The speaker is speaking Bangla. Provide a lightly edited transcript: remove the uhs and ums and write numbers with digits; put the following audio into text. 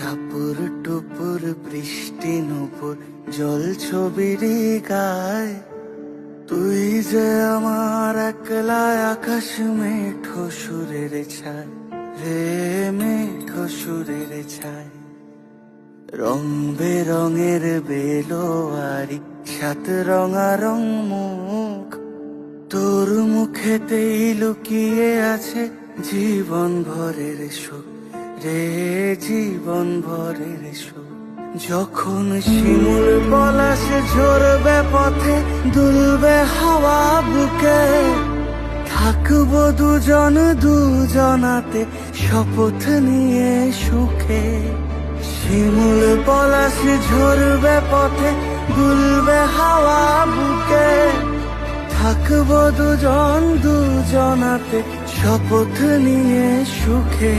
টাপুর টুপুর বৃষ্টি নুপুর জল ছবির গায়, তুই যে আমার একলা আকাশ মেঠো সুরের ছায় রে, মেঠো সুরের ছায়। রং বেরঙের বেলোয়ারি সাত রঙারং মুখ, তোর মুখেতেই লুকিয়ে আছে জীবন ভরের সুখ রে, জীবন ভরের সুখ। যখন শিমুল পলাশ ঝরবে পথে, দুলবে হাওয়া বুকে, থাকবো দুজন দুজনাতে শপথ নিয়ে সুখে। শিমুল পলাশ ঝরবে পথে, দুলবে হাওয়া বুকে, থাকবো দুজন দুজনাতে শপথ নিয়ে সুখে।